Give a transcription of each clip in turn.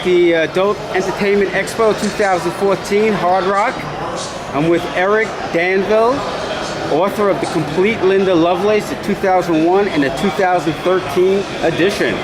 the Adult Entertainment Expo 2014, Hard Rock. I'm with Eric Danville, author of The Complete Linda Lovelace, the 2001 and the 2013 edition.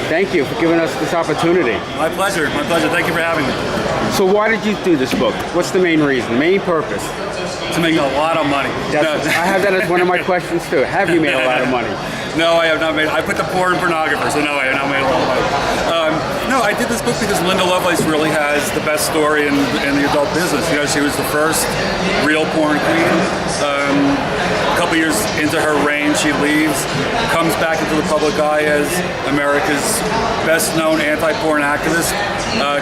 Thank you for giving us this opportunity. My pleasure. My pleasure. Thank you for having me. So why did you do this book? What's the main reason, main purpose? To make a lot of money. I have that as one of my questions too. Have you made a lot of money? No, I have not made. I put the porn pornographer, so no, I have not made a lot of money. No, I did this book because Linda Lovelace really has the best story in the adult business. You know, she was the first real porn queen. A couple years into her reign, she leaves, comes back into the public eye as America's best-known anti-porn activist.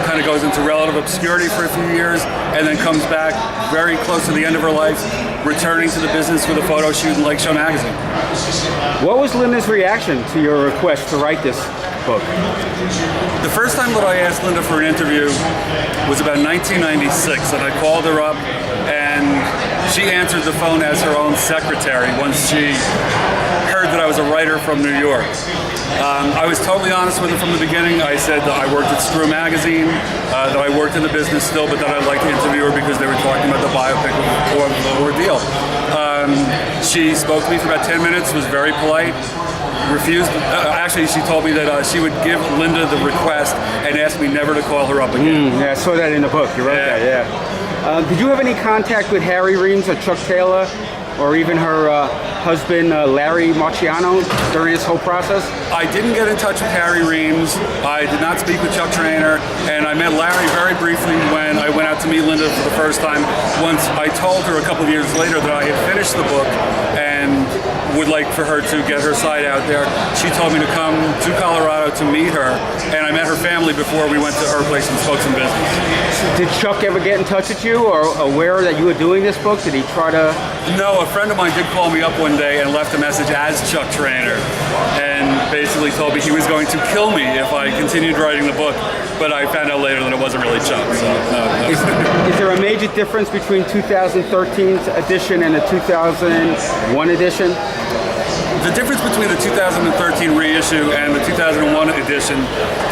Kind of goes into relative obscurity for a few years, and then comes back very close to the end of her life, returning to the business with a photo shoot in Lake Show magazine. What was Linda's reaction to your request to write this book? The first time that I asked Linda for an interview was about 1996, and I called her up, and she answered the phone as her own secretary once she heard that I was a writer from New York. I was totally honest with her from the beginning. I said that I worked at Screw Magazine, that I worked in the business still, but that I'd like to interview her because they were talking about the biopic of the ordeal. She spoke to me for about 10 minutes, was very polite, refused. Actually, she told me that she would give Linda the request and ask me never to call her up again. Yeah, I saw that in the book. You wrote that, yeah. Did you have any contact with Harry Reams or Chuck Taylor, or even her husband, Larry Marciano, during this whole process? I didn't get in touch with Harry Reams. I did not speak with Chuck Traynor, and I met Larry very briefly when I went out to meet Linda for the first time. Once I told her a couple of years later that I had finished the book and would like for her to get her side out there, she told me to come to Colorado to meet her, and I met her family before we went to her place and spoke some business. Did Chuck ever get in touch with you, or aware that you were doing this book? Did he try to... No, a friend of mine did call me up one day and left a message as Chuck Traynor, and basically told me he was going to kill me if I continued writing the book, but I found out later that it wasn't really Chuck, so no. Is there a major difference between 2013's edition and the 2001 edition? The difference between the 2013 reissue and the 2001 edition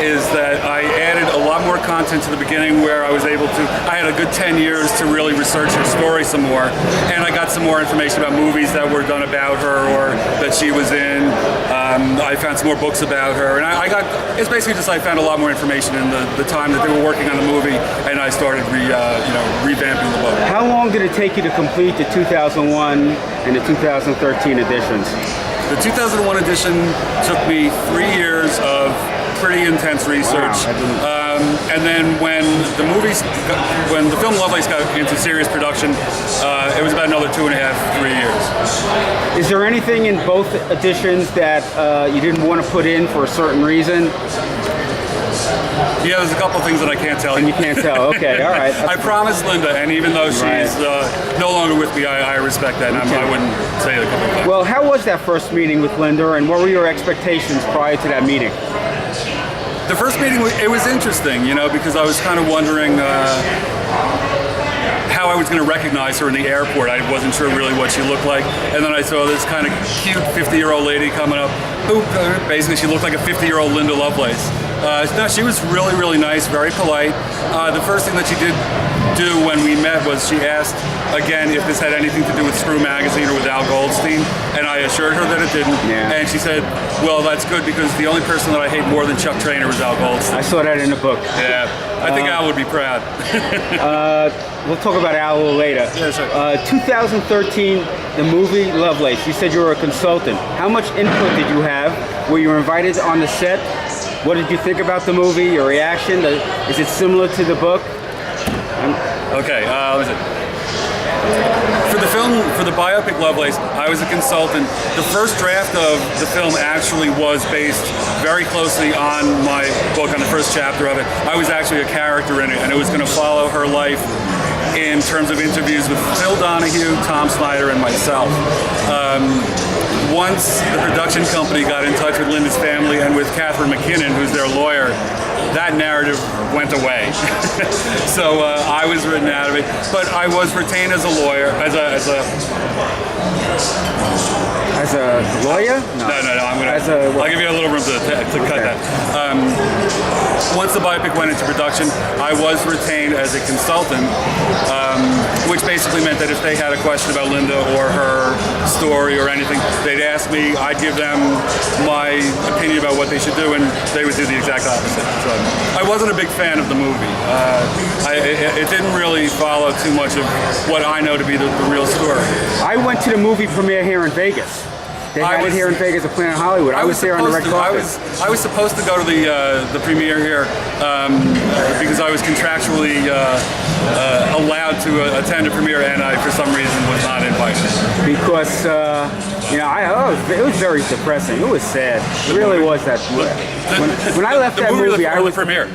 is that I added a lot more content to the beginning, where I was able to, I had a good 10 years to really research her story some more, and I got some more information about movies that were done about her or that she was in. I found some more books about her, and it's basically just I found a lot more information in the time that they were working on the movie, and I started revamping the book. How long did it take you to complete the 2001 and the 2013 editions? The 2001 edition took me 3 years of pretty intense research. Wow, and then when the film Lovelace got into serious production, it was about another 2.5, 3 years. Is there anything in both editions that you didn't want to put in for a certain reason? Yeah, there's a couple of things that I can't tell you. And you can't tell, okay, all right. I promised Linda, and even though she's no longer with me, I respect that, and I wouldn't say a couple of things. Well, how was that first meeting with Linda, and what were your expectations prior to that meeting? The first meeting, it was interesting, because I was kind of wondering how I was going to recognize her in the airport. I wasn't sure really what she looked like, and then I saw this kind of cute 50-year-old lady coming up, who basically she looked like a 50-year-old Linda Lovelace. No, she was really, really nice, very polite. The first thing that she did do when we met was she asked, again, if this had anything to do with Screw Magazine or with Al Goldstein, and I assured her that it didn't. Yeah. And she said, well, that's good, because the only person that I hate more than Chuck Traynor is Al Goldstein. I saw that in the book. Yeah, I think Al would be proud. We'll talk about Al a little later. Yeah, sure. 2013, the movie Lovelace, you said you were a consultant. How much input did you have? Were you invited on the set? What did you think about the movie, your reaction? Is it similar to the book? Okay, for the biopic Lovelace, I was a consultant. The first draft of the film actually was based very closely on my book, on the first chapter of it. I was actually a character in it, and it was going to follow her life in terms of interviews with Phil Donahue, Tom Snyder, and myself. Once the production company got in touch with Linda's family and with Catherine McKinnon, who's their lawyer, that narrative went away. So I was written out of it, but I was retained as a lawyer, as a lawyer? No. I'll give you a little room to cut that. Once the biopic went into production, I was retained as a consultant, which basically meant that if they had a question about Linda or her story or anything, they'd ask me, I'd give them my opinion about what they should do, and they would do the exact opposite. So I wasn't a big fan of the movie. It didn't really follow too much of what I know to be the real story. I went to the movie premiere here in Vegas. They had it here in Vegas at Planet Hollywood. I was there on the red carpet. I was supposed to go to the premiere here because I was contractually allowed to attend a premiere, and I, for some reason, was not invited. Because it was very depressing. It was sad. It really was that. When I left that movie, I was the premiere.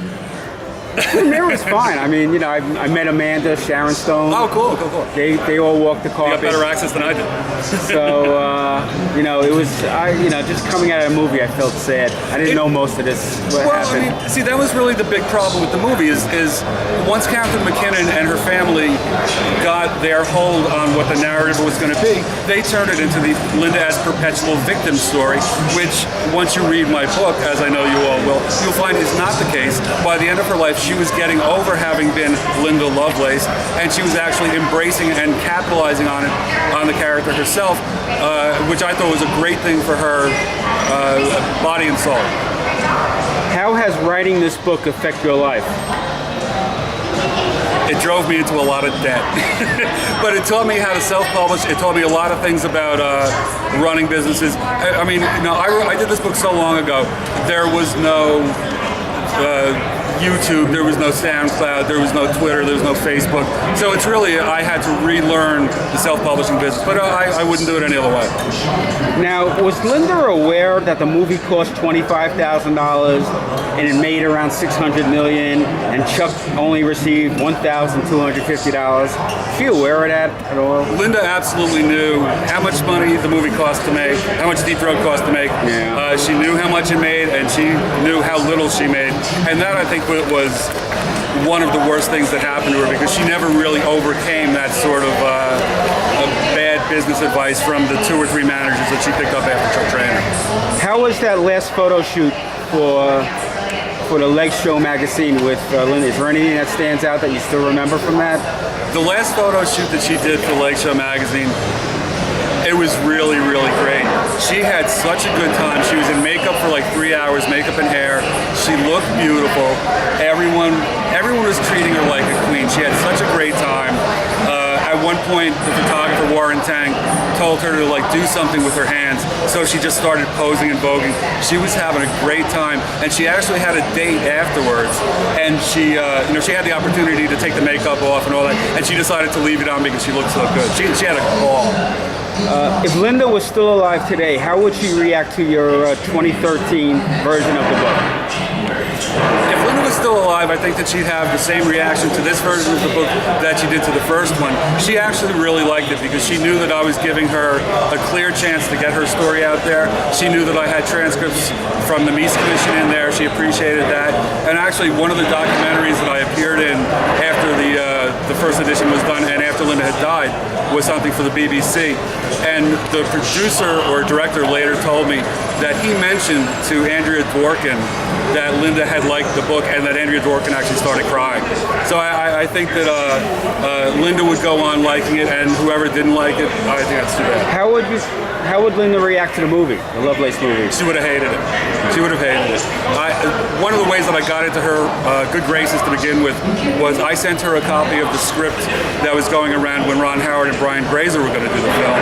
The premiere was fine. I mean, I met Amanda, Sharon Stone. Oh, cool. They all walked the carpet. You got better access than I did. So, it was, just coming out of the movie, I felt sad. I didn't know most of this, what happened. I mean, see, that was really the big problem with the movie is once Catherine McKinnon and her family got their hold on what the narrative was going to be, they turned it into the Linda as perpetual victim story, which, once you read my book, as I know you all will, you'll find is not the case. By the end of her life, she was getting over having been Linda Lovelace, and she was actually embracing and capitalizing on the character herself, which I thought was a great thing for her body and soul. How has writing this book affect your life? It drove me into a lot of debt, but it taught me how to self-publish. It taught me a lot of things about running businesses. I did this book so long ago. There was no YouTube, there was no SoundCloud, there was no Twitter, there was no Facebook. So it's really, I had to relearn the self-publishing business, but I wouldn't do it any other way. Now, was Linda aware that the movie cost $25,000 and it made around $600 million and Chuck only received $1,250? Was she aware of that at all? Linda absolutely knew how much money the movie cost to make, how much Deep Throat cost to make. Yeah. She knew how much it made, and she knew how little she made. And that, I think, was one of the worst things that happened to her, because she never really overcame that sort of bad business advice from the 2 or 3 managers that she picked up after Chuck Trainer. How was that last photo shoot for the Leg Show magazine with Linda? Is there anything that stands out that you still remember from that? The last photo shoot that she did for Leg Show magazine, it was really, really great. She had such a good time. She was in makeup for like 3 hours, makeup and hair. She looked beautiful. Everyone was treating her like a queen. She had such a great time. At one point, the photographer, Warren Tang, told her to do something with her hands. So she just started posing and voguing. She was having a great time, and she actually had a date afterwards. And she had the opportunity to take the makeup off and all that, and she decided to leave it on because she looked so good. She had a ball. If Linda was still alive today, how would she react to your 2013 version of the book? If Linda was still alive, I think that she'd have the same reaction to this version of the book that she did to the first one. She actually really liked it because she knew that I was giving her a clear chance to get her story out there. She knew that I had transcripts from the Meese Commission in there. She appreciated that. And actually, one of the documentaries that I appeared in after the first edition was done and after Linda had died was something for the BBC. And the producer or director later told me that he mentioned to Andrea Dworkin that Linda had liked the book and that Andrea Dworkin actually started crying. So I think that Linda would go on liking it, and whoever didn't like it, I think that's too bad. How would Linda react to the movie, the Lovelace movie? She would have hated it. She would have hated it. One of the ways that I got into her good graces to begin with was I sent her a copy of the script that was going around when Ron Howard and Brian Grazer were going to do the film.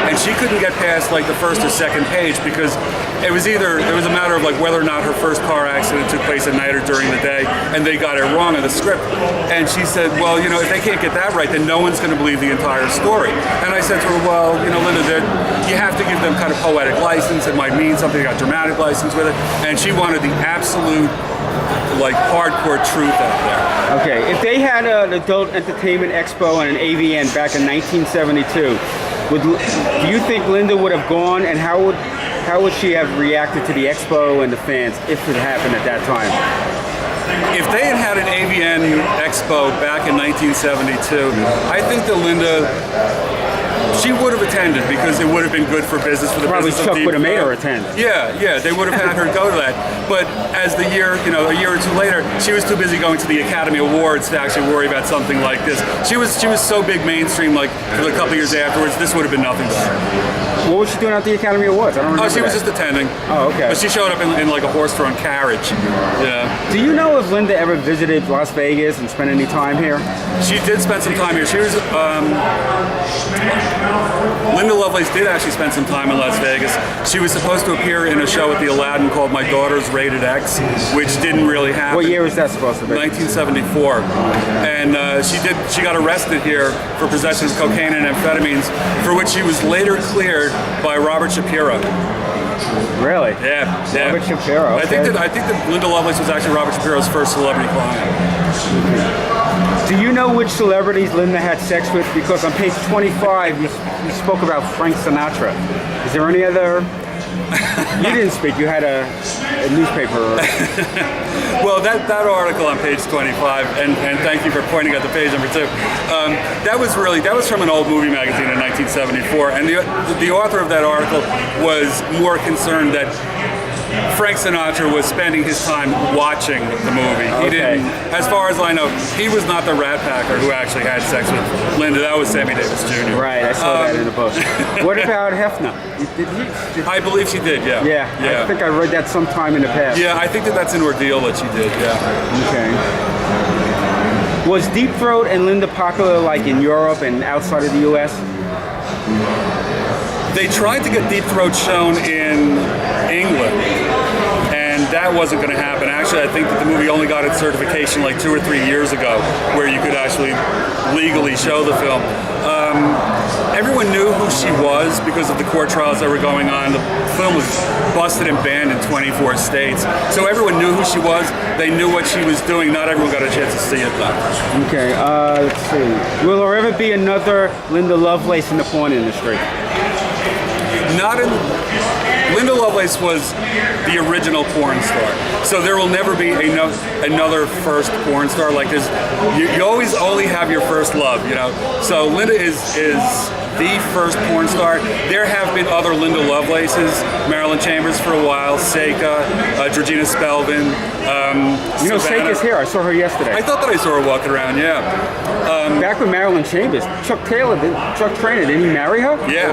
And she couldn't get past the first or second page because it was a matter of whether or not her first car accident took place at night or during the day, and they got it wrong in the script. And she said, well, if they can't get that right, then no one's going to believe the entire story. And I said to her, well, Linda, you have to give them kind of poetic license. It might mean something, got dramatic license with it. And she wanted the absolute, hardcore truth out there. Okay, if they had an Adult Entertainment Expo and an AVN back in 1972, do you think Linda would have gone, and how would she have reacted to the expo and the fans if it happened at that time? if they had had an AVN Expo back in 1972, I think that Linda, she would have attended because it would have been good for business, for the Probably business Chuck of Deep would have made Throat. her attend. Yeah, they would have had her go to that. But as the year, a year or two later, she was too busy going to the Academy Awards to actually worry about something like this. She was so big mainstream, like for the couple years afterwards, this would have been nothing to her. What was she doing at the Academy Awards? I don't remember. Oh, she was just attending. Oh, okay. But she showed up in like a horse-drawn carriage. Yeah. Do you know if Linda ever visited Las Vegas and spent any time here? She did spend some time here. She was Linda Lovelace did actually spend some time in Las Vegas. She was supposed to appear in a show at the Aladdin called My Daughter's Rated X, which didn't really happen. What year was that supposed to be? 1974. And she got arrested here for possession of cocaine and amphetamines, for which she was later cleared by Robert Shapiro. Really? Yeah. Robert Shapiro. I think that Linda Lovelace was actually Robert Shapiro's first celebrity client. Do you know which celebrities Linda had sex with? Because on page 25, you spoke about Frank Sinatra. Is there any other? You didn't speak. You had a newspaper. Well, that article on page 25, and thank you for pointing out the page number 2. That was from an old movie magazine in 1974, and the author of that article was more concerned that Frank Sinatra was spending his time watching the movie. He didn't, as far as I know, he was not the rat packer who actually had sex with Linda. That was Sammy Davis Jr. Right, I saw that in the book. What about Hefner? I believe she did, yeah. I think I read that sometime in the past. Yeah, I think that's an ordeal that she did, yeah. Okay. Was Deep Throat and Linda popular like in Europe and outside of the U.S.? They tried to get Deep Throat shown in England, and that wasn't going to happen. Actually, I think that the movie only got its certification like 2 or 3 years ago, where you could actually legally show the film. Everyone knew who she was because of the court trials that were going on. The film was busted and banned in 24 states. So everyone knew who she was. They knew what she was doing. Not everyone got a chance to see it, though. Okay, let's see. Will there ever be another Linda Lovelace in the porn industry? Linda Lovelace was the original porn star, so there will never be another first porn star like this. You always only have your first love, So Linda is the first porn star. There have been other Linda Lovelaces, Marilyn Chambers for a while, Seika, Georgina Spelvin. Seika's here. I saw her yesterday. I thought that I saw her walking around. Yeah. Back with Marilyn Chambers, Chuck Trainer, didn't he marry her? Yeah.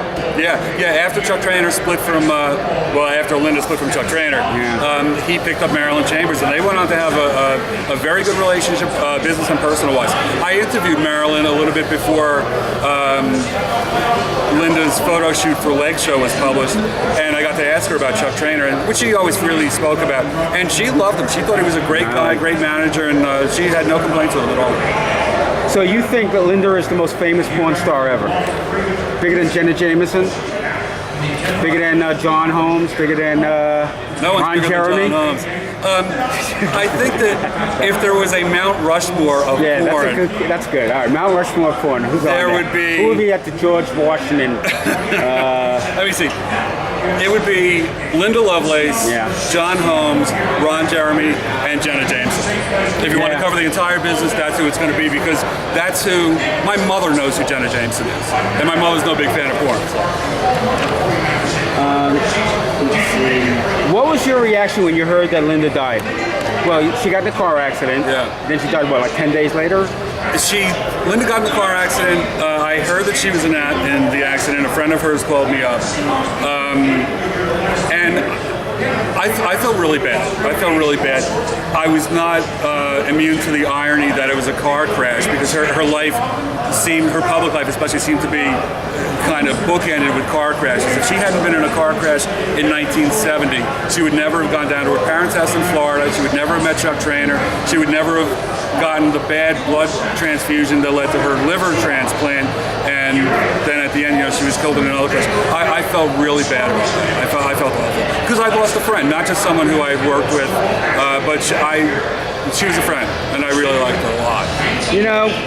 After Chuck Trainer split from, after Linda split from Chuck Trainer, he picked up Marilyn Chambers, and they went on to have a very good relationship, business and personal wise. I interviewed Marilyn a little bit before Linda's photo shoot for Leg Show was published, and I got to ask her about Chuck Trainer, which she always freely spoke about, and she loved him. She thought he was a great guy, great manager, and she had no complaints with him at all. So you think that Linda is the most famous porn star ever? Bigger than Jenna Jameson? Bigger than John Holmes? Bigger than Ron Jeremy? I think that if there was a Mount Rushmore of porn, that's good. All right, Mount Rushmore of porn. Who would be at the George Washington? Let me see. It would be Linda Lovelace, John Holmes, Ron Jeremy, and Jenna Jameson. If you want to cover the entire business, that's who it's going to be, because that's who my mother knows who Jenna Jameson is, and my mother's no big fan of porn. Let's see. What was your reaction when you heard that Linda died? Well, she got in a car accident. Yeah. Then she died, like 10 days later? Linda got in the car accident. I heard that she was in the accident. A friend of hers called me up. And I felt really bad. I was not immune to the irony that it was a car crash, because her public life especially seemed to be kind of bookended with car crashes. If she hadn't been in a car crash in 1970, she would never have gone down to her parents' house in Florida. She would never have met Chuck Trainer. She would never have gotten the bad blood transfusion that led to her liver transplant, and then at the end, she was killed in another crash. I felt really bad about that. I felt awful, because I'd lost a friend, not just someone who I had worked with, but she was a friend, and I really liked her a lot.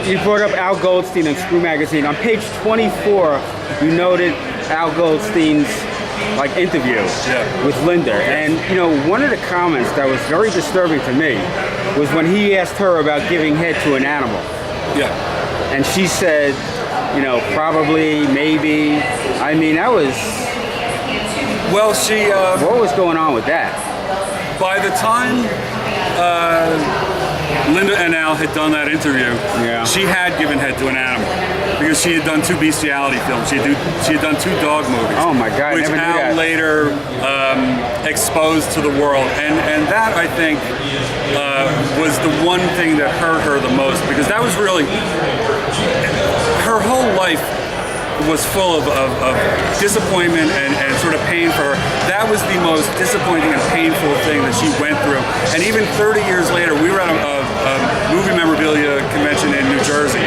You brought up Al Goldstein in Screw Magazine. On page 24, you noted Al Goldstein's interview with Linda, and one of the comments that was very disturbing to me was when he asked her about giving head to an animal. Yeah. And she said, you know, probably, maybe. I mean, that was... Well, she... what was going on with that? By the time Linda and Al had done that interview, she had given head to an animal. Because she had done 2 bestiality films. She had done 2 dog movies. Oh my God, which never knew Al that. later exposed to the world. And that, I think, was the one thing that hurt her the most. Because that was really... Her whole life was full of disappointment and sort of pain for her. That was the most disappointing and painful thing that she went through. And even 30 years later, we were at a movie memorabilia convention in New Jersey,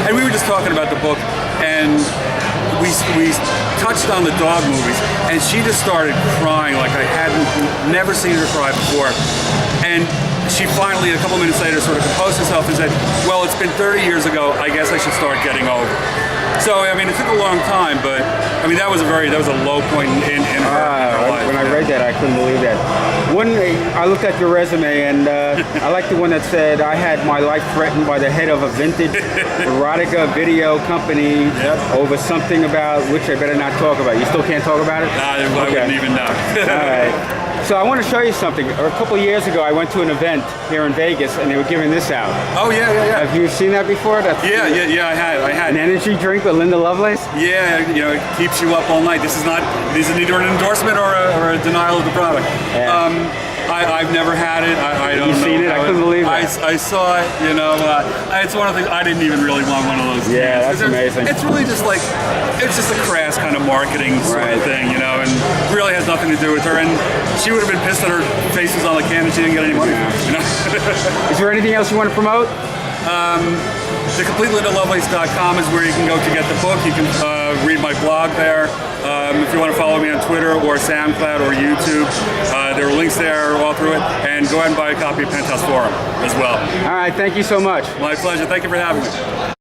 and we were just talking about the book, and we touched on the dog movies, and she just started crying like I hadn't never seen her cry before. And she finally, a couple minutes later, sort of composed herself and said, well, it's been 30 years ago, I guess I should start getting over it. So, I mean, it took a long time, but, I mean, that was a low point in her life. When I read that, I couldn't believe that. I looked at your resume, and I like the one that said, I had my life threatened by the head of a vintage erotica video company over something about which I better not talk about. You still can't talk about it? I wouldn't even know. All right. So I want to show you something. A couple of years ago, I went to an event here in Vegas, and they were giving this out. Oh, yeah. Have you seen that before? Yeah, I had. An energy drink with Linda Lovelace? Yeah, you know, it keeps you up all night. This is neither an endorsement or a denial of the product. Yeah. I've never had it. I don't know. You've seen it? I couldn't believe it. I saw it, you know. It's one of the things, I didn't even really want one of those. Yeah, that's amazing. It's really just like, it's just a crass kind of marketing sort of thing, you know, and really has nothing to do with her. And she would have been pissed that her face was on the can and she didn't get any money for it, you know. Is there anything else you want to promote? TheCompleteLindaLovelace.com is where you can go to get the book. You can read my blog there. If you want to follow me on Twitter or SoundCloud or YouTube, there are links there all through it. And go ahead and buy a copy of Penthouse Forum as well. All right, thank you so much. My pleasure. Thank you for having me.